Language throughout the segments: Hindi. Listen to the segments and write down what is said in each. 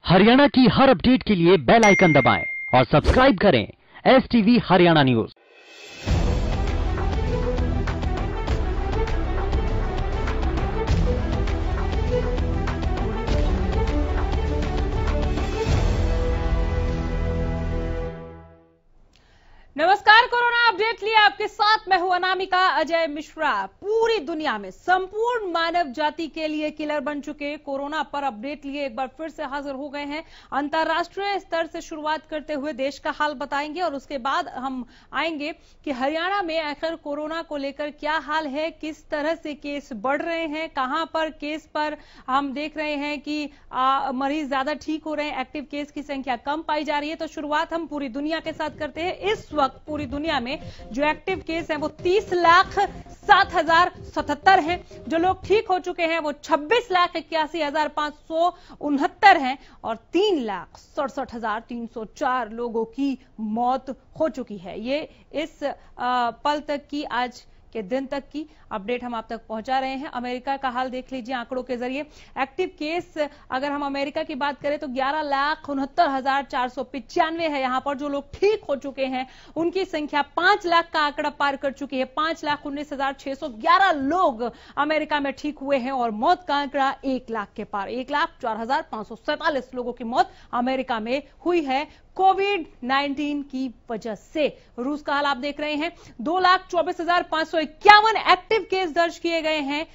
हरियाणा की हर अपडेट के लिए बेल आइकन दबाएं और सब्सक्राइब करें STV हरियाणा न्यूज। नमस्कार, कोरोना अपडेट लिए आपके साथ मैं हूं अनामिका अजय मिश्रा। पूरी दुनिया में संपूर्ण मानव जाति के लिए किलर बन चुके कोरोना पर अपडेट लिए एक बार फिर से हाजिर हो गए हैं। अंतर्राष्ट्रीय स्तर से शुरुआत करते हुए देश का हाल बताएंगे और उसके बाद हम आएंगे कि हरियाणा में आखिर कोरोना को लेकर क्या हाल है, किस तरह से केस बढ़ रहे हैं, कहां पर केस पर हम देख रहे हैं कि मरीज ज्यादा ठीक हो रहे हैं, एक्टिव केस की संख्या कम पाई जा रही है। तो शुरुआत हम पूरी दुनिया के साथ करते हैं। इस वक्त पूरी दुनिया में जो एक्टिव केस हैं वो 30,07,077 हैं। जो लोग ठीक हो चुके हैं वो 26,81,569 हैं और 3,67,304 लोगों की मौत हो चुकी है। ये इस पल तक की, आज के दिन तक की अपडेट हम आप तक पहुंचा रहे हैं। अमेरिका का हाल देख लीजिए आंकड़ों के जरिए। एक्टिव केस अगर हम अमेरिका की बात करें तो 11,69,495 है। यहां पर जो लोग ठीक हो चुके हैं उनकी संख्या 5 लाख का आंकड़ा पार कर चुकी है। 5,19,611 लोग अमेरिका में ठीक हुए हैं और मौत का आंकड़ा 1 लाख के पार, 1,04,547 लोगों की मौत अमेरिका में हुई है कोविड-19 की वजह से। रूस का हाल आप देख रहे हैं। 2,24,551 एक्टिव केस दर्ज किए गए हैं,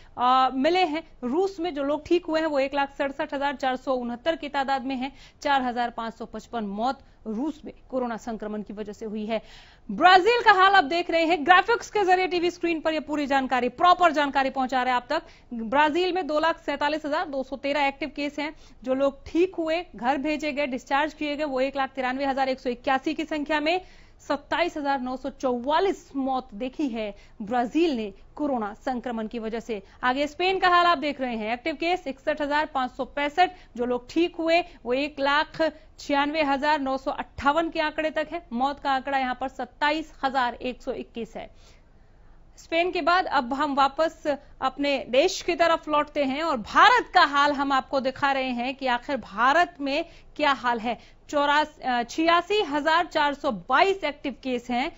मिले हैं। रूस में जो लोग ठीक हुए हैं वो 1,67,469 की तादाद में है। 4,555 मौत रूस में कोरोना संक्रमण की वजह से हुई है। ब्राजील का हाल आप देख रहे हैं। ग्राफिक्स के जरिए टीवी स्क्रीन पर ये पूरी जानकारी, प्रॉपर जानकारी पहुंचा रहे हैं आप तक। ब्राजील में 2,47,213 एक्टिव केस हैं। जो लोग ठीक हुए, घर भेजे गए, डिस्चार्ज किए गए वो 1,93,181 की संख्या में 27,944 मौत देखी है ब्राजील ने कोरोना संक्रमण की वजह से। आगे स्पेन का हाल आप देख रहे हैं। Active case 61,565। जो लोग ठीक हुए वो 1,96,958 के आंकड़े तक है। मौत का आंकड़ा यहां पर 27,121 है। स्पेन के बाद अब हम वापस अपने देश की तरफ लौटते हैं और भारत का हाल हम आपको दिखा रहे हैं कि आखिर भारत में क्या हाल है। 86,422 एक्टिव केस हैं,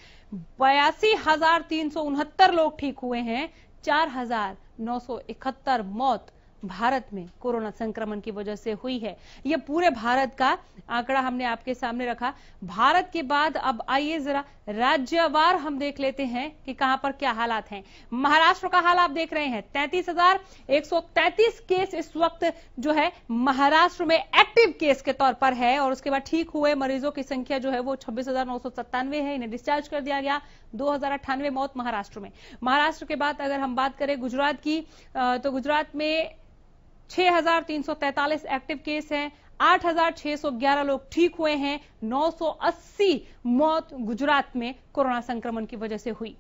82,369 लोग ठीक हुए हैं, 4,971 मौत भारत में कोरोना संक्रमण की वजह से हुई है। यह पूरे भारत का आंकड़ा हमने आपके सामने रखा। भारत के बाद अब आइए जरा राज्यवार हम देख लेते हैं कि कहां पर क्या हालात हैं। महाराष्ट्र का हाल आप देख रहे हैं। 33,133 केस इस वक्त जो है महाराष्ट्र में एक्टिव केस के तौर पर है और उसके बाद ठीक हुए मरीजों की संख्या जो है वो 26,997 है। इन्हें डिस्चार्ज कर दिया गया। 2,098 मौत महाराष्ट्र में। महाराष्ट्र के बाद अगर हम बात करें गुजरात की तो गुजरात में 6,343 एक्टिव केस हैं, 8,611 लोग ठीक हुए हैं, 980 मौत गुजरात में कोरोना संक्रमण की वजह से हुई।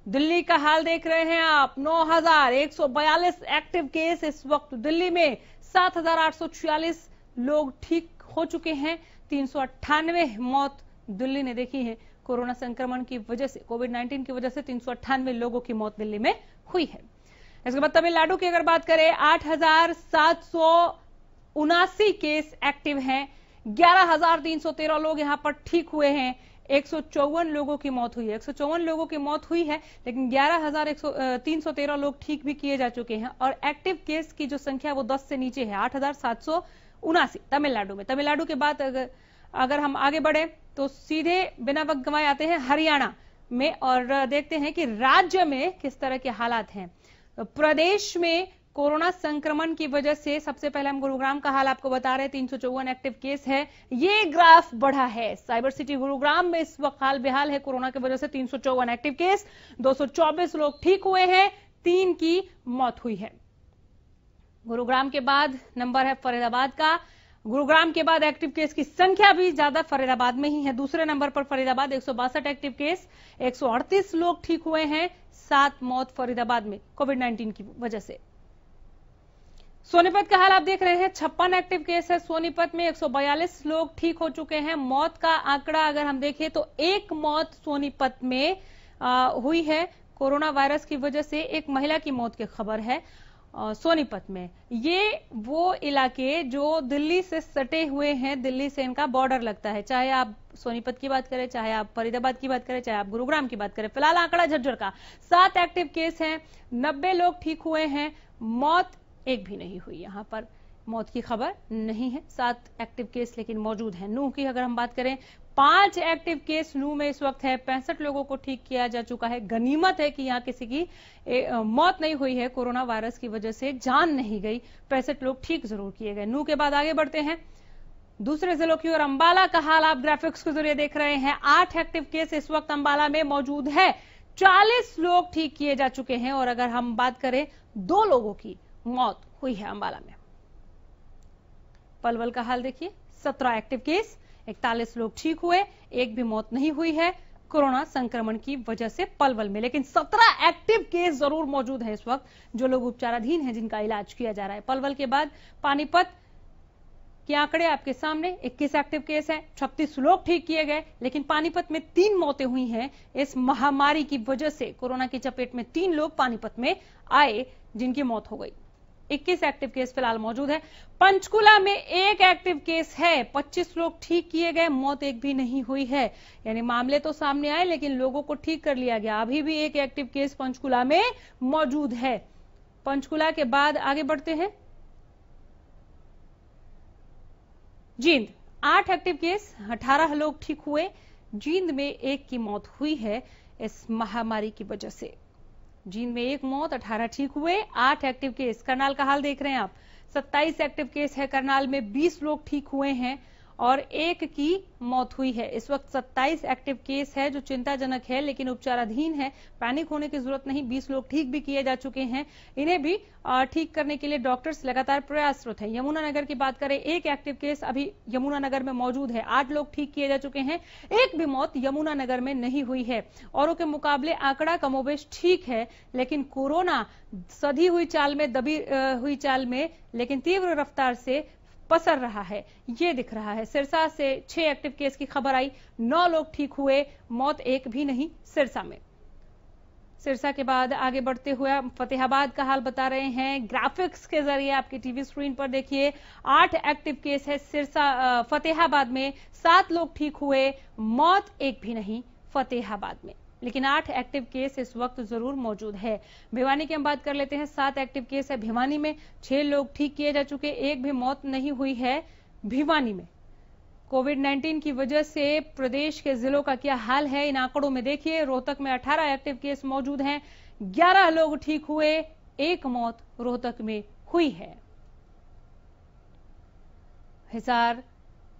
दिल्ली का हाल देख रहे हैं आप। 9,142 एक्टिव केस इस वक्त दिल्ली में, 7,846 लोग ठीक हो चुके हैं, 398 मौत दिल्ली ने देखी है कोरोना संक्रमण की वजह से। कोविड-19 की वजह से 398 लोगों की मौत दिल्ली में हुई है। इसके बाद तमिलनाडु की अगर बात करें 8,779 केस एक्टिव हैं, 11,313 लोग यहां पर ठीक हुए हैं, 154 लोगों की मौत हुई है। 154 लोगों की मौत हुई है लेकिन 11,313 लोग ठीक भी किए जा चुके हैं और एक्टिव केस की जो संख्या है वो 10 से नीचे है, 8,779 तमिलनाडु में। तमिलनाडु के बाद अगर हम आगे बढ़े तो सीधे बिना वक्त गंवाए आते हैं हरियाणा में और देखते हैं कि राज्य में किस तरह के हालात हैं। प्रदेश में कोरोना संक्रमण की वजह से सबसे पहले हम गुरुग्राम का हाल आपको बता रहे हैं। 354 एक्टिव केस है। ये ग्राफ बढ़ा है। साइबर सिटी गुरुग्राम में इस वक्त हाल बेहाल है कोरोना की वजह से। 354 एक्टिव केस, 224 लोग ठीक हुए हैं, 3 की मौत हुई है। गुरुग्राम के बाद नंबर है फरीदाबाद का। गुरुग्राम के बाद एक्टिव केस की संख्या भी ज्यादा फरीदाबाद में ही है। दूसरे नंबर पर फरीदाबाद, 162 एक्टिव केस, 138 लोग ठीक हुए हैं, 7 मौत फरीदाबाद में कोविड-19 की वजह से। सोनीपत का हाल आप देख रहे हैं। 56 एक्टिव केस है सोनीपत में, 142 लोग ठीक हो चुके हैं। मौत का आंकड़ा अगर हम देखें तो 1 मौत सोनीपत में हुई है कोरोना वायरस की वजह से। एक महिला की मौत की खबर है सोनीपत में। ये वो इलाके जो दिल्ली से सटे हुए हैं, दिल्ली से इनका बॉर्डर लगता है। चाहे आप सोनीपत की बात करें, चाहे आप फरीदाबाद की बात करें, चाहे आप गुरुग्राम की बात करें। फिलहाल आंकड़ा झज्जर का 7 एक्टिव केस हैं, 90 लोग ठीक हुए हैं, मौत एक भी नहीं हुई। यहां पर मौत की खबर नहीं है। 7 एक्टिव केस लेकिन मौजूद हैं। नूह की अगर हम बात करें, 5 एक्टिव केस नूह में इस वक्त है। 65 लोगों को ठीक किया जा चुका है। गनीमत है कि यहां किसी की मौत नहीं हुई है, कोरोना वायरस की वजह से जान नहीं गई। 65 लोग ठीक जरूर किए गए। नूह के बाद आगे बढ़ते हैं दूसरे जिलों की ओर। अंबाला का हाल आप ग्राफिक्स के जरिए देख रहे हैं। 8 एक्टिव केस इस वक्त अंबाला में मौजूद है। 40 लोग ठीक किए जा चुके हैं। और अगर हम बात करें, 2 लोगों की मौत हुई है अंबाला में। पलवल का हाल देखिए, 17 एक्टिव केस, 41 लोग ठीक हुए, एक भी मौत नहीं हुई है कोरोना संक्रमण की वजह से पलवल में। लेकिन 17 एक्टिव केस जरूर मौजूद है इस वक्त, जो लोग उपचाराधीन हैं, जिनका इलाज किया जा रहा है। पलवल के बाद पानीपत के आंकड़े आपके सामने, 21 एक्टिव केस हैं, 36 लोग ठीक किए गए। लेकिन पानीपत में 3 मौतें हुई हैं इस महामारी की वजह से। कोरोना की चपेट में 3 लोग पानीपत में आए, जिनकी मौत हो गई। 21 एक्टिव केस फिलहाल मौजूद है। पंचकुला में 1 एक्टिव केस है, 25 लोग ठीक किए गए, मौत एक भी नहीं हुई है। यानी मामले तो सामने आए लेकिन लोगों को ठीक कर लिया गया। अभी भी 1 एक्टिव केस पंचकुला में मौजूद है। पंचकुला के बाद आगे बढ़ते हैं जींद। 8 एक्टिव केस, 18 लोग ठीक हुए। जींद में 1 की मौत हुई है इस महामारी की वजह से। जींद में 1 मौत, 18 ठीक हुए। 8 एक्टिव केस। करनाल का हाल देख रहे हैं आप, 27 एक्टिव केस है करनाल में, 20 लोग ठीक हुए हैं और 1 की मौत हुई है। इस वक्त 27 एक्टिव केस है, जो चिंताजनक है लेकिन उपचाराधीन है। पैनिक होने की जरूरत नहीं। 20 लोग ठीक भी किए जा चुके हैं। इन्हें भी ठीक करने के लिए डॉक्टर्स लगातार प्रयासरत हैं। यमुनानगर की बात करें, 1 एक्टिव केस अभी यमुनानगर में मौजूद है। 8 लोग ठीक किए जा चुके हैं। 1 भी मौत यमुनानगर में नहीं हुई है। औरों के मुकाबले आंकड़ा कमोबेश ठीक है, लेकिन कोरोना सधी हुई चाल में, दबी हुई चाल में, लेकिन तीव्र रफ्तार से पसर रहा है, ये दिख रहा है। सिरसा से 6 एक्टिव केस की खबर आई, 9 लोग ठीक हुए, मौत एक भी नहीं सिरसा में। सिरसा के बाद आगे बढ़ते हुए हम फतेहाबाद का हाल बता रहे हैं ग्राफिक्स के जरिए। आपकी टीवी स्क्रीन पर देखिए, 8 एक्टिव केस है सिरसा फतेहाबाद में, 7 लोग ठीक हुए, मौत एक भी नहीं फतेहाबाद में। लेकिन 8 एक्टिव केस इस वक्त जरूर मौजूद है। भिवानी की हम बात कर लेते हैं, 7 एक्टिव केस है भिवानी में, 6 लोग ठीक किए जा चुके, 1 भी मौत नहीं हुई है भिवानी में। कोविड-19 की वजह से प्रदेश के जिलों का क्या हाल है, इन आंकड़ों में देखिए। रोहतक में 18 एक्टिव केस मौजूद हैं, 11 लोग ठीक हुए, 1 मौत रोहतक में हुई है। हिसार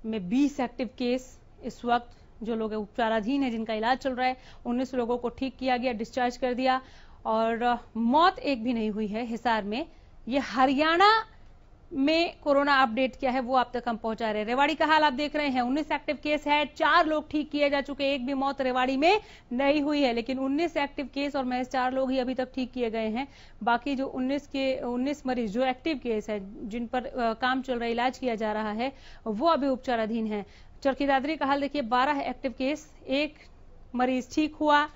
में 20 एक्टिव केस इस वक्त, जो लोग उपचाराधीन है, जिनका इलाज चल रहा है। 19 लोगों को ठीक किया गया, डिस्चार्ज कर दिया और मौत एक भी नहीं हुई है हिसार में। ये हरियाणा में कोरोना अपडेट क्या है वो आप तक हम पहुंचा रहे हैं। रेवाड़ी का हाल आप देख रहे हैं, 19 एक्टिव केस है, 4 लोग ठीक किए जा चुके, 1 भी मौत रेवाड़ी में नहीं हुई है। लेकिन 19 एक्टिव केस और महज 4 लोग ही अभी तक ठीक किए गए हैं। बाकी जो 19 मरीज जो एक्टिव केस है, जिन पर काम चल रहा है, इलाज किया जा रहा है, वो अभी उपचाराधीन है। चरखी दादरी का हाल देखिए, 12 एक्टिव केस, 1 मरीज ठीक हुआ,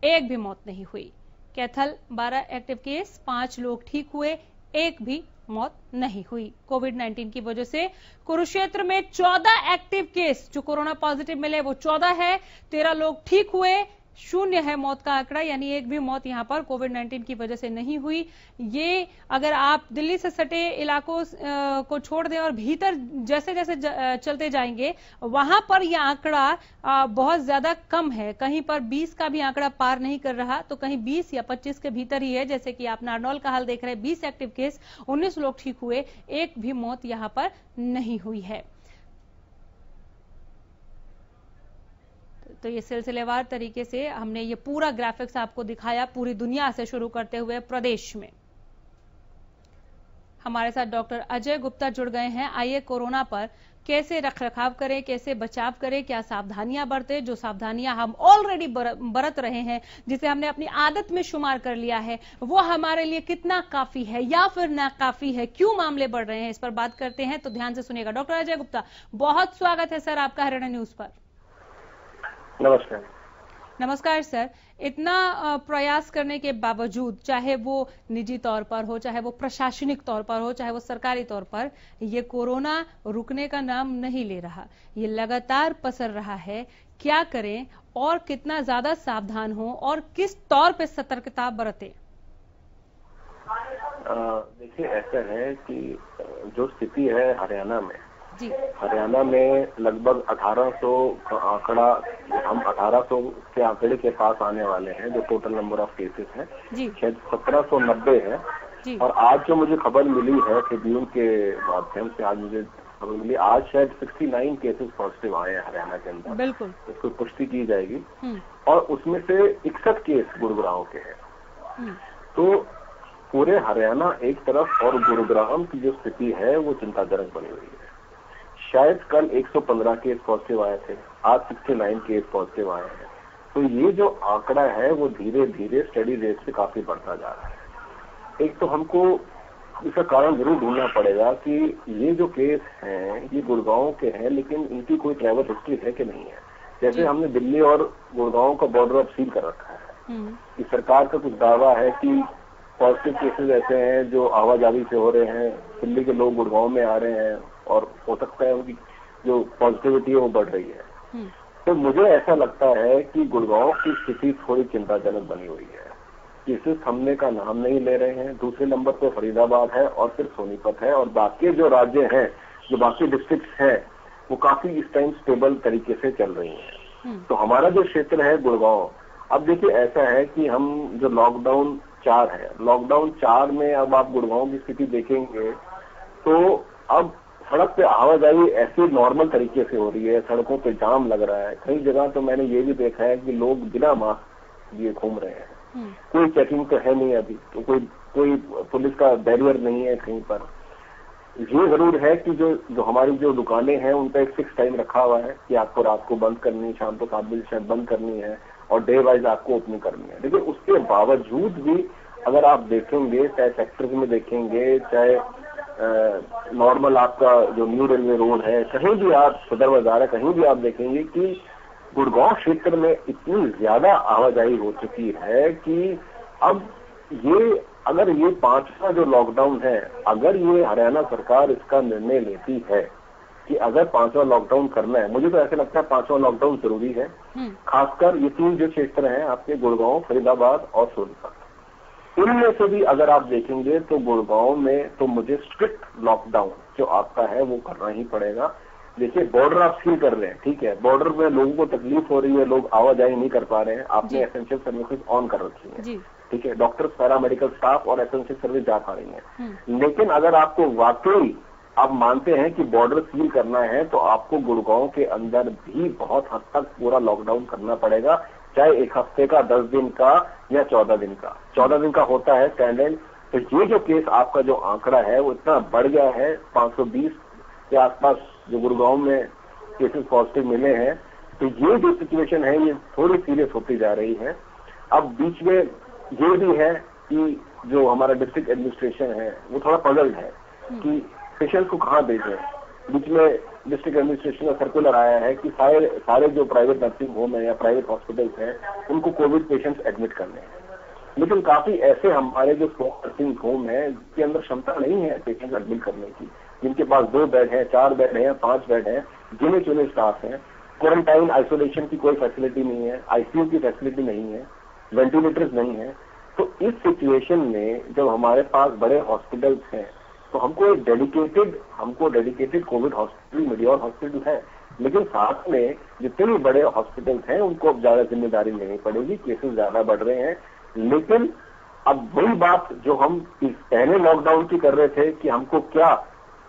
1 भी मौत नहीं हुई। कैथल 12 एक्टिव केस, 5 लोग ठीक हुए, 1 भी मौत नहीं हुई कोविड-19 की वजह से। कुरुक्षेत्र में 14 एक्टिव केस जो कोरोना पॉजिटिव मिले वो 14 है, 13 लोग ठीक हुए, 0 है मौत का आंकड़ा, यानी 1 भी मौत यहां पर कोविड-19 की वजह से नहीं हुई। ये अगर आप दिल्ली से सटे इलाकों को छोड़ दें और भीतर जैसे जैसे चलते जाएंगे, वहां पर यह आंकड़ा बहुत ज्यादा कम है। कहीं पर 20 का भी आंकड़ा पार नहीं कर रहा, तो कहीं 20 या 25 के भीतर ही है। जैसे कि आप नारनौल का हाल देख रहे हैं, 20 एक्टिव केस, 19 लोग ठीक हुए, 1 भी मौत यहां पर नहीं हुई है। तो ये सिलसिलेवार तरीके से हमने ये पूरा ग्राफिक्स आपको दिखाया, पूरी दुनिया से शुरू करते हुए प्रदेश में। हमारे साथ डॉक्टर अजय गुप्ता जुड़ गए हैं। आइए कोरोना पर कैसे रखरखाव करें, कैसे बचाव करें, क्या सावधानियां बरतें, जो सावधानियां हम ऑलरेडी बरत रहे हैं, जिसे हमने अपनी आदत में शुमार कर लिया है, वो हमारे लिए कितना काफी है या फिर नाकाफी है, क्यों मामले बढ़ रहे हैं, इस पर बात करते हैं। तो ध्यान से सुनिएगा। डॉक्टर अजय गुप्ता, बहुत स्वागत है सर आपका हरियाणा न्यूज पर। नमस्कार। नमस्कार सर। इतना प्रयास करने के बावजूद, चाहे वो निजी तौर पर हो, चाहे वो प्रशासनिक तौर पर हो, चाहे वो सरकारी तौर पर, ये कोरोना रुकने का नाम नहीं ले रहा। ये लगातार पसर रहा है। क्या करें और कितना ज्यादा सावधान हो और किस तौर पे सतर्कता बरतें? देखिए, ऐसा है कि जो स्थिति है हरियाणा में, जी। हरियाणा में लगभग 1800 का आंकड़ा, हम 1800 के आंकड़े के पास आने वाले हैं जो टोटल नंबर ऑफ केसेस हैं। शायद 1790 है। जी। और आज जो मुझे खबर मिली है ट्रिब्यून के माध्यम से, आज मुझे खबर मिली, आज शायद 69 केसेस पॉजिटिव आए हैं हरियाणा के अंदर। बिल्कुल। इसको पुष्टि की जाएगी। और उसमें से 61 केस गुरुग्राम के हैं। तो पूरे हरियाणा एक तरफ और गुरुग्राम की जो स्थिति है वो चिंताजनक बनी हुई है। शायद कल 115 केस पॉजिटिव आए थे, आज 69 केस पॉजिटिव आए हैं। तो ये जो आंकड़ा है वो धीरे धीरे स्टडी रेट से काफी बढ़ता जा रहा है। एक तो हमको इसका कारण जरूर ढूंढना पड़ेगा कि ये जो केस हैं ये गुड़गांव के हैं, लेकिन इनकी कोई ट्रैवल हिस्ट्री है कि नहीं है। जैसे हमने दिल्ली और गुड़गांव का बॉर्डर अब सील कर रखा है। इस सरकार का कुछ दावा है कि पॉजिटिव केसेस ऐसे हैं जो आवाजाही से हो रहे हैं, दिल्ली के लोग गुड़गांव में आ रहे हैं और हो सकता है उनकी जो पॉजिटिविटी है वो बढ़ रही है। तो मुझे ऐसा लगता है कि गुड़गांव की स्थिति थोड़ी चिंताजनक बनी हुई है। केसेस थमने का नाम नहीं ले रहे हैं। दूसरे नंबर पर फरीदाबाद है और फिर सोनीपत है, और बाकी जो राज्य हैं, जो बाकी डिस्ट्रिक्ट हैं, वो काफी इस टाइम स्टेबल तरीके से चल रही हैं। तो हमारा जो क्षेत्र है गुड़गांव, अब देखिए ऐसा है कि हम जो लॉकडाउन 4 है, लॉकडाउन 4 में अब आप गुड़गांव की स्थिति देखेंगे तो अब सड़क पे आवाजाही ऐसी नॉर्मल तरीके से हो रही है। सड़कों पे जाम लग रहा है। कई जगह तो मैंने ये भी देखा है कि लोग बिना मास्क लिए घूम रहे हैं। कोई चेकिंग तो है नहीं अभी, तो कोई पुलिस का बैरियर नहीं है कहीं पर। ये जरूर है कि जो हमारी जो दुकानें हैं उन पर एक फिक्स टाइम रखा हुआ है कि आपको रात को बंद करनी है, शाम को 7 बजे शायद बंद करनी है, और डे वाइज आपको ओपनिंग करनी है। लेकिन उसके बावजूद भी अगर आप देखेंगे, चाहे सेक्टर्स में देखेंगे, चाहे नॉर्मल आपका जो न्यू रेलवे रोड है, कहीं भी आप, सदर बाजार है, कहीं भी आप देखेंगे कि गुड़गांव क्षेत्र में इतनी ज्यादा आवाजाही हो चुकी है कि अब ये, अगर ये 5वां जो लॉकडाउन है, अगर ये हरियाणा सरकार इसका निर्णय लेती है कि अगर 5वां लॉकडाउन करना है, मुझे तो ऐसा लगता है 5वां लॉकडाउन जरूरी है। खासकर ये 3 जो क्षेत्र हैं आपके, गुड़गांव, फरीदाबाद और सोनीपत, इनमें से भी अगर आप देखेंगे तो गुड़गांव में तो मुझे स्ट्रिक्ट लॉकडाउन जो आपका है वो करना ही पड़ेगा। देखिए, बॉर्डर आप सील कर रहे हैं, ठीक है, बॉर्डर में लोगों को तकलीफ हो रही है, लोग आवाजाही नहीं कर पा रहे हैं, आपने एसेंशियल सर्विसेज ऑन कर रखी है, ठीक है, डॉक्टर्स, पैरामेडिकल स्टाफ और एसेंशियल सर्विस जा पा रही है। लेकिन अगर आपको वाकई आप मानते हैं कि बॉर्डर सील करना है तो आपको गुड़गांव के अंदर भी बहुत हद तक पूरा लॉकडाउन करना पड़ेगा, चाहे 1 हफ्ते का, 10 दिन का या 14 दिन का। 14 दिन का होता है स्टैंडर्ड। तो ये जो केस आपका जो आंकड़ा है वो इतना बढ़ गया है, 520 के आसपास जो गुड़गांव में केसेस पॉजिटिव मिले हैं। तो ये जो सिचुएशन है ये थोड़ी सीरियस होती जा रही है। अब बीच में ये भी है कि जो हमारा डिस्ट्रिक्ट एडमिनिस्ट्रेशन है वो थोड़ा पजल्ड है कि पेशेंट्स को कहाँ भेजें। बीच में डिस्ट्रिक्ट एडमिनिस्ट्रेशन का सर्कुलर आया है कि सारे जो प्राइवेट नर्सिंग होम है या प्राइवेट हॉस्पिटल्स हैं उनको कोविड पेशेंट्स एडमिट करने हैं। लेकिन काफी ऐसे हमारे जो नर्सिंग होम है जिसके अंदर क्षमता नहीं है पेशेंट्स एडमिट करने की, जिनके पास 2 बेड है, 4 बेड है, 5 बेड है, गिने चुने स्टाफ है, क्वारंटाइन आइसोलेशन की कोई फैसिलिटी नहीं है, आईसीयू की फैसिलिटी नहीं है, वेंटिलेटर्स नहीं है। तो इस सिचुएशन में जब हमारे पास बड़े हॉस्पिटल्स हैं तो हमको डेडिकेटेड कोविड हॉस्पिटल, मेडियोर हॉस्पिटल है, लेकिन साथ में जितने भी बड़े हॉस्पिटल्स हैं उनको अब ज्यादा जिम्मेदारी लेनी पड़ेगी। केसेस ज्यादा बढ़ रहे हैं, लेकिन अब वही बात जो हम पहले लॉकडाउन की कर रहे थे कि हमको क्या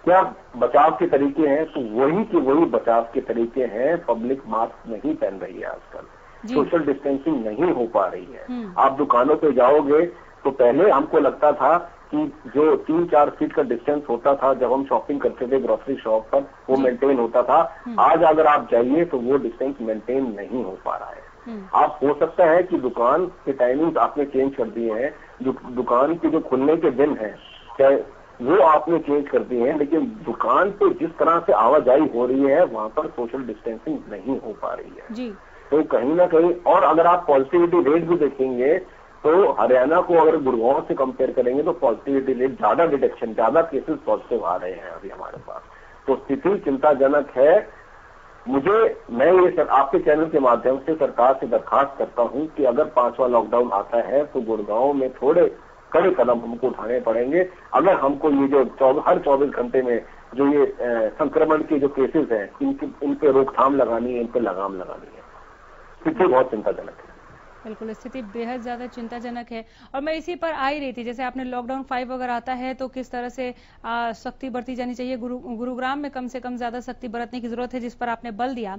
बचाव के तरीके हैं, तो वही बचाव के तरीके हैं। पब्लिक मास्क नहीं पहन रही है आजकल, सोशल डिस्टेंसिंग नहीं हो पा रही है। आप दुकानों पे जाओगे तो पहले हमको लगता था कि जो 3-4 फीट का डिस्टेंस होता था जब हम शॉपिंग करते थे ग्रोसरी शॉप पर, वो मेंटेन होता था। आज अगर आप जाइए तो वो डिस्टेंस मेंटेन नहीं हो पा रहा है। आप, हो सकता है कि दुकान के टाइमिंग्स आपने चेंज कर दिए हैं, जो दुकान के जो खुलने के दिन है चाहे वो आपने चेंज कर दिए हैं, लेकिन दुकान पे जिस तरह से आवाजाही हो रही है वहां पर सोशल डिस्टेंसिंग नहीं हो पा रही है। तो कहीं ना कहीं, और अगर आप पॉजिटिविटी रेट भी देखेंगे तो हरियाणा को अगर गुड़गांव से कंपेयर करेंगे तो पॉजिटिविटी रेट ज्यादा, डिटेक्शन ज्यादा केसेस पॉजिटिव आ रहे हैं अभी हमारे पास। तो स्थिति चिंताजनक है। मैं ये आपके चैनल के माध्यम से सरकार से दरखास्त करता हूं कि अगर 5वां लॉकडाउन आता है तो गुड़गांव में थोड़े कड़े कदम हमको उठाने पड़ेंगे। अगर हमको ये जो हर 24 घंटे में जो ये संक्रमण के जो केसेस हैं इन पे रोकथाम लगानी है, इन पे लगाम लगानी है। स्थिति बहुत चिंताजनक है। बिल्कुल, स्थिति बेहद ज्यादा चिंताजनक है। और मैं इसी पर आ ही रही थी, जैसे आपने लॉकडाउन 5 अगर आता है तो किस तरह से सख्ती बरती जानी चाहिए। गुरुग्राम में कम से कम ज्यादा सख्ती बरतने की जरूरत है, जिस पर आपने बल दिया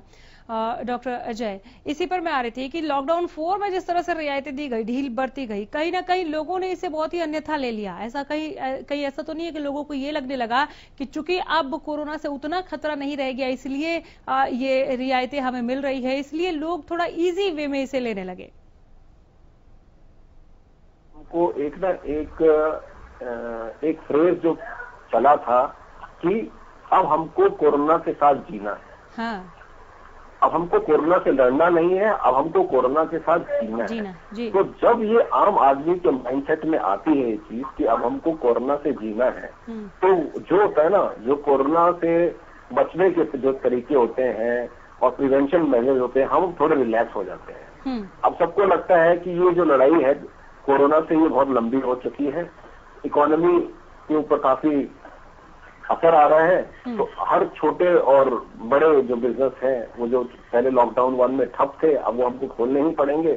डॉक्टर अजय। इसी पर मैं आ रही थी कि लॉकडाउन 4 में जिस तरह से रियायतें दी गई, ढील बरती गई, कहीं ना कहीं लोगों ने इसे बहुत ही अन्यथा ले लिया। ऐसा कहीं ऐसा तो नहीं है कि लोगों को ये लगने लगा कि चूंकि अब कोरोना से उतना खतरा नहीं रह गया इसलिए ये रियायतें हमें मिल रही है, इसलिए लोग थोड़ा इजी वे में इसे लेने लगे। को एक फ्रेज जो चला था कि अब हमको कोरोना के साथ जीना है। हाँ। अब हमको कोरोना से लड़ना नहीं है, अब हमको कोरोना के साथ जीना है। जी। तो जब ये आम आदमी के माइंडसेट में आती है ये चीज कि अब हमको कोरोना से जीना है, तो जो होता है ना, जो कोरोना से बचने के जो तरीके होते हैं और प्रिवेंशन मेजर्स होते हैं, हम थोड़े रिलैक्स हो जाते हैं। अब सबको लगता है कि ये जो लड़ाई है कोरोना से, ये बहुत लंबी हो चुकी है, इकोनॉमी के ऊपर काफी असर आ रहा है। तो हर छोटे और बड़े जो बिजनेस हैं, वो जो पहले लॉकडाउन 1 में ठप थे, अब वो हमको खोलने ही पड़ेंगे।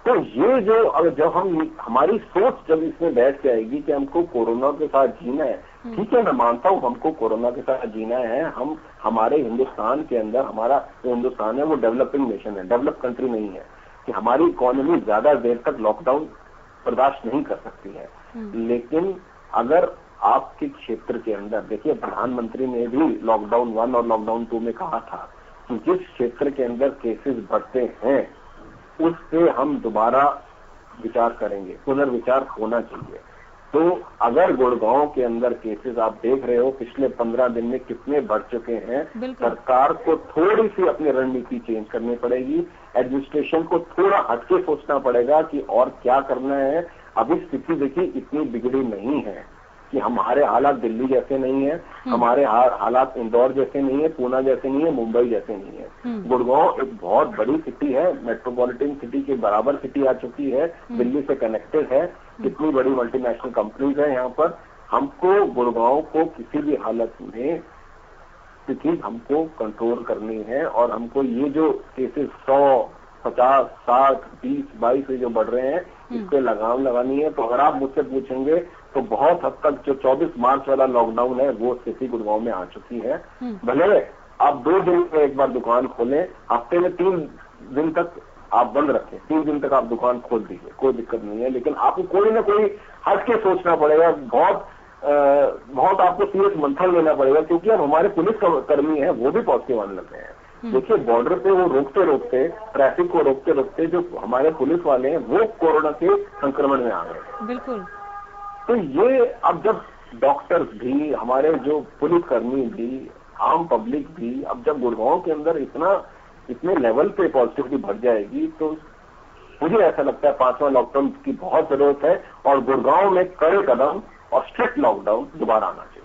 तो ये जो अगर जब हमारी सोच जब इसमें बैठ जाएगी कि हमको कोरोना के साथ जीना है, ठीक है, मैं मानता हूँ हमको कोरोना के साथ जीना है। हम हमारे हिंदुस्तान के अंदर, हमारा जो हिंदुस्तान है वो डेवलपिंग नेशन है, डेवलप कंट्री नहीं है कि हमारी इकोनॉमी ज्यादा देर तक लॉकडाउन बर्दाश्त नहीं कर सकती है। लेकिन अगर आपके क्षेत्र के अंदर, देखिए प्रधानमंत्री ने भी लॉकडाउन 1 और लॉकडाउन 2 में कहा था कि जिस क्षेत्र के अंदर केसेस बढ़ते हैं उस पे हम दोबारा विचार करेंगे, पुनर्विचार होना चाहिए। तो अगर गुड़गांव के अंदर केसेस आप देख रहे हो पिछले 15 दिन में कितने बढ़ चुके हैं, सरकार को थोड़ी सी अपनी रणनीति चेंज करनी पड़ेगी, एडमिनिस्ट्रेशन को थोड़ा हटके सोचना पड़ेगा कि और क्या करना है। अभी स्थिति देखिए इतनी बिगड़ी नहीं है कि हमारे हालात दिल्ली जैसे नहीं है, हमारे हालात इंदौर जैसे नहीं है, पूना जैसे नहीं है, मुंबई जैसे नहीं है। गुड़गांव एक बहुत बड़ी सिटी है, मेट्रोपॉलिटन सिटी के बराबर सिटी आ चुकी है, दिल्ली से कनेक्टेड है, कितनी बड़ी मल्टीनेशनल कंपनीज है यहाँ पर। हमको गुड़गांव को किसी भी हालत में स्थिति हमको कंट्रोल करनी है और हमको ये जो केसेस 100, 50, 60, 20, 22 से जो बढ़ रहे हैं, इस पे लगाम लगानी है। तो अगर आप मुझसे पूछेंगे तो बहुत हद तक जो 24 मार्च वाला लॉकडाउन है वो स्थिति गुड़गांव में आ चुकी है। भले आप 2 दिन में एक बार दुकान खोलें, हफ्ते में 3 दिन तक आप बंद रखें, 3 दिन तक आप दुकान खोल दीजिए, कोई दिक्कत नहीं है। लेकिन आपको कोई ना कोई हट के सोचना पड़ेगा, बहुत आपको सीरियस मंथन लेना पड़ेगा, क्योंकि अब हमारे पुलिस कर्मी हैं वो भी पॉजिटिव आने लगे हैं। देखिए बॉर्डर पे वो रोकते ट्रैफिक को रोकते जो हमारे पुलिस वाले हैं वो कोरोना के संक्रमण में आ गए। बिल्कुल। तो ये अब जब डॉक्टर्स भी, हमारे जो पुलिसकर्मी भी, आम पब्लिक भी, अब जब गुड़गांव के अंदर इतने लेवल पे पॉजिटिविटी बढ़ जाएगी, तो मुझे ऐसा लगता है 5वां लॉकडाउन की बहुत जरूरत है और गुड़गांव में कड़े कदम और स्ट्रिक्ट लॉकडाउन दोबारा आना चाहिए।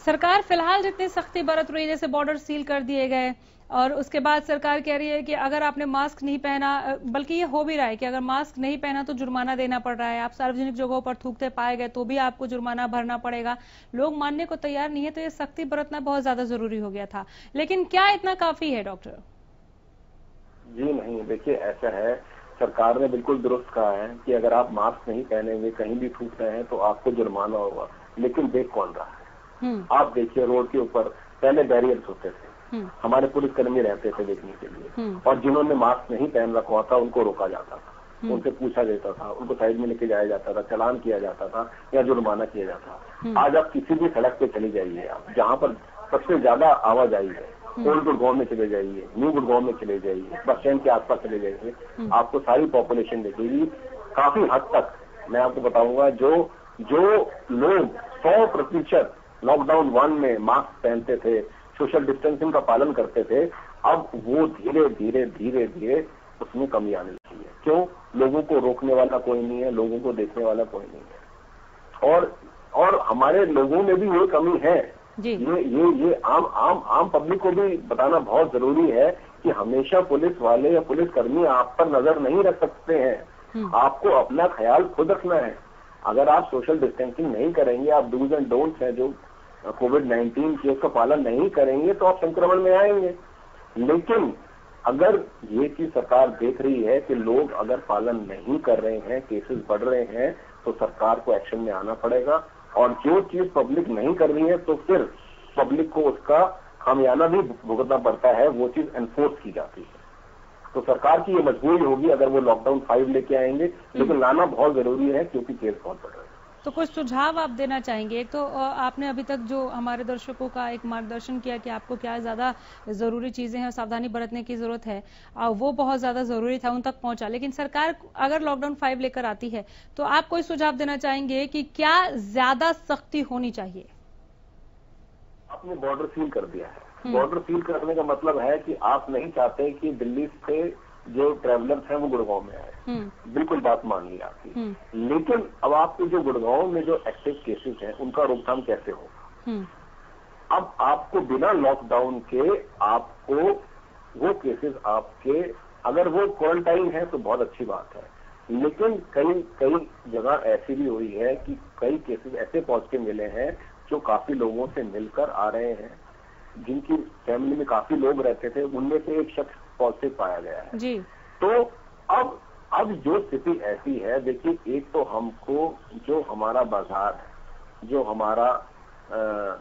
सरकार फिलहाल जितनी सख्ती बरत रही है, जैसे बॉर्डर सील कर दिए गए और उसके बाद सरकार कह रही है कि अगर आपने मास्क नहीं पहना, बल्कि ये हो भी रहा है कि अगर मास्क नहीं पहना तो जुर्माना देना पड़ रहा है, आप सार्वजनिक जगहों पर थूकते पाए गए तो भी आपको जुर्माना भरना पड़ेगा। लोग मानने को तैयार नहीं है, तो ये सख्ती बरतना बहुत ज्यादा जरूरी हो गया था। लेकिन क्या इतना काफी है डॉक्टर? जी नहीं, देखिए ऐसा है, सरकार ने बिल्कुल दुरुस्त कहा है कि अगर आप मास्क नहीं पहनेंगे, कहीं भी थूक रहे हैं तो आपको जुर्माना होगा। लेकिन देख कौन रहा है? आप देखिए रोड के ऊपर पहले बैरियर्स होते थे, हमारे पुलिसकर्मी रहते थे देखने के लिए, और जिन्होंने मास्क नहीं पहन रखा था उनको रोका जाता था, उनसे पूछा जाता था, उनको साइड में लेके जाया जाता था, चालान किया जाता था या जुर्माना किया जाता था। आज आप किसी भी सड़क पे चली जाइए, आप जहाँ पर सबसे ज्यादा आवाजाही है, ओल्ड गुड़गांव में चले जाइए, न्यू गुड़गांव में चले जाइए, बस स्टैंड के आसपास चले जाइए, आपको सारी पॉपुलेशन दिखेगी। काफी हद तक मैं आपको बताऊंगा, जो लोग 100% लॉकडाउन 1 में मास्क पहनते थे, सोशल डिस्टेंसिंग का पालन करते थे, अब वो धीरे धीरे उसमें कमी आनी चाहिए। क्यों? लोगों को रोकने वाला कोई नहीं है, लोगों को देखने वाला कोई नहीं है, और हमारे लोगों में भी ये कमी है। ये आम पब्लिक को भी बताना बहुत जरूरी है कि हमेशा पुलिस वाले या पुलिस कर्मी आप पर नजर नहीं रख सकते हैं। आपको अपना ख्याल खुद रखना है। अगर आप सोशल डिस्टेंसिंग नहीं करेंगे, आप डूज एंड डोंट्स हैं जो कोविड-19 के, उसका पालन नहीं करेंगे तो आप संक्रमण में आएंगे। लेकिन अगर ये चीज सरकार देख रही है कि लोग अगर पालन नहीं कर रहे हैं, केसेस बढ़ रहे हैं, तो सरकार को एक्शन में आना पड़ेगा। और जो चीज पब्लिक नहीं कर रही है तो फिर पब्लिक को उसका खामियाना भी भुगतना पड़ता है, वो चीज एनफोर्स की जाती है। तो सरकार की ये मजबूरी होगी अगर वो लॉकडाउन 5 लेके आएंगे, लेकिन लाना बहुत जरूरी है क्योंकि केस बहुत बढ़ रहे हैं। तो कुछ सुझाव आप देना चाहेंगे? एक तो आपने अभी तक जो हमारे दर्शकों का एक मार्गदर्शन किया कि आपको क्या ज्यादा जरूरी चीजें हैं, सावधानी बरतने की जरूरत है, वो बहुत ज्यादा जरूरी था, उन तक पहुंचा। लेकिन सरकार अगर लॉकडाउन 5 लेकर आती है तो आप कोई सुझाव देना चाहेंगे कि क्या ज्यादा सख्ती होनी चाहिए? आपने बॉर्डर सील कर दिया है। बॉर्डर सील करने का मतलब है कि आप नहीं चाहते कि दिल्ली से जो ट्रैवलर्स हैं वो गुड़गांव में आए। बिल्कुल बात मान ली आपकी। लेकिन अब आपके जो गुड़गांव में जो एक्टिव केसेस हैं उनका रोकथाम कैसे होगा? अब आपको बिना लॉकडाउन के आपको वो केसेस आपके, अगर वो क्वारंटाइन है तो बहुत अच्छी बात है, लेकिन कई जगह ऐसी भी हुई है कि कई केसेस ऐसे पॉजिटिव मिले हैं जो काफी लोगों से मिलकर आ रहे हैं, जिनकी फैमिली में काफी लोग रहते थे, उनमें से एक शख्स पॉजिटिव पाया गया है जी। तो अब जो स्थिति ऐसी है, देखिए, एक तो हमको जो हमारा बाजार है, जो हमारा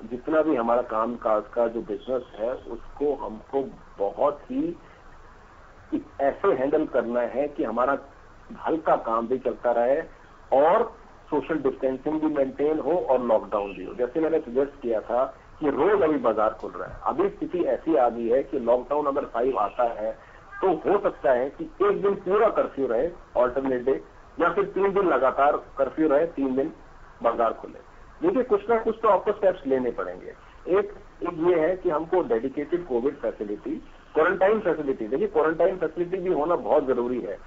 जितना भी हमारा काम काज का जो बिजनेस है, उसको हमको बहुत ही ऐसे हैंडल करना है कि हमारा हल्का काम भी चलता रहे और सोशल डिस्टेंसिंग भी मेंटेन हो और लॉकडाउन भी हो। जैसे मैंने सजेस्ट किया था कि रोज अभी बाजार खुल रहा है। अभी स्थिति ऐसी आ गई है कि लॉकडाउन अगर 5 आता है तो हो सकता है कि एक दिन पूरा कर्फ्यू रहे ऑल्टरनेट डे, या फिर 3 दिन लगातार कर्फ्यू रहे, 3 दिन बाजार खुले। देखिए, कुछ ना कुछ तो आपको स्टेप्स लेने पड़ेंगे। एक ये है कि हमको dedicated Covid facility, quarantine facility, देखिए क्वारंटाइन फैसिलिटी भी होना बहुत जरूरी है।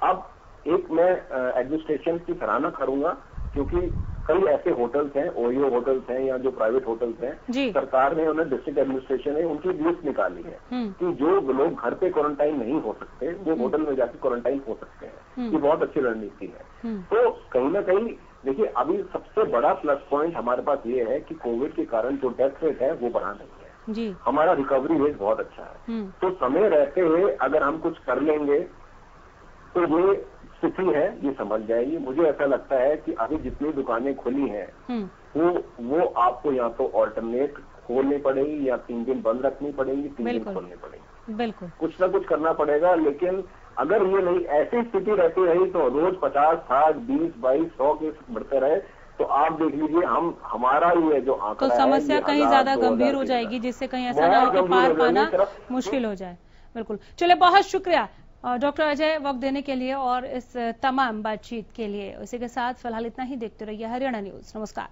अब एक मैं एडमिनिस्ट्रेशन की सराहना करूंगा क्योंकि कई ऐसे होटल्स हैं, ओयो होटल्स हैं या जो प्राइवेट होटल्स हैं, सरकार ने उन्हें, डिस्ट्रिक्ट एडमिनिस्ट्रेशन ने उनकी लिस्ट निकाली है कि जो लोग घर पे क्वारंटाइन नहीं हो सकते वो होटल में जाकर क्वारंटाइन हो सकते हैं। ये बहुत अच्छी रणनीति है। तो कहीं ना कहीं देखिए, अभी सबसे बड़ा प्लस पॉइंट हमारे पास ये है कि कोविड के कारण जो डेथ रेट है वो बढ़ा नहीं है, हमारा रिकवरी रेट बहुत अच्छा है। तो समय रहते हुए अगर हम कुछ कर लेंगे तो ये स्थिति है, ये समझ जाएगी। मुझे ऐसा लगता है कि अभी जितनी दुकानें खुली हैं वो आपको या तो ऑल्टरनेट खोलनी पड़ेगी या 3 दिन बंद रखनी पड़ेगी, 3 दिन खोलनी पड़ेगी। बिल्कुल, कुछ ना कुछ करना पड़ेगा। लेकिन अगर ये नहीं, ऐसी स्थिति रहती रही तो रोज 50, 60, 20, 22, 100 केस बढ़ते रहे तो आप देख लीजिए हमारा ये जो आंकड़ा तो समस्या कहीं ज्यादा गंभीर हो जाएगी, जिससे कहीं ऐसा ना हो कि पार पाना मुश्किल हो जाए। बिल्कुल, चलिए, बहुत शुक्रिया डॉक्टर अजय वक्त देने के लिए और इस तमाम बातचीत के लिए। इसी के साथ फिलहाल इतना ही। देखते रहिए हरियाणा न्यूज। नमस्कार।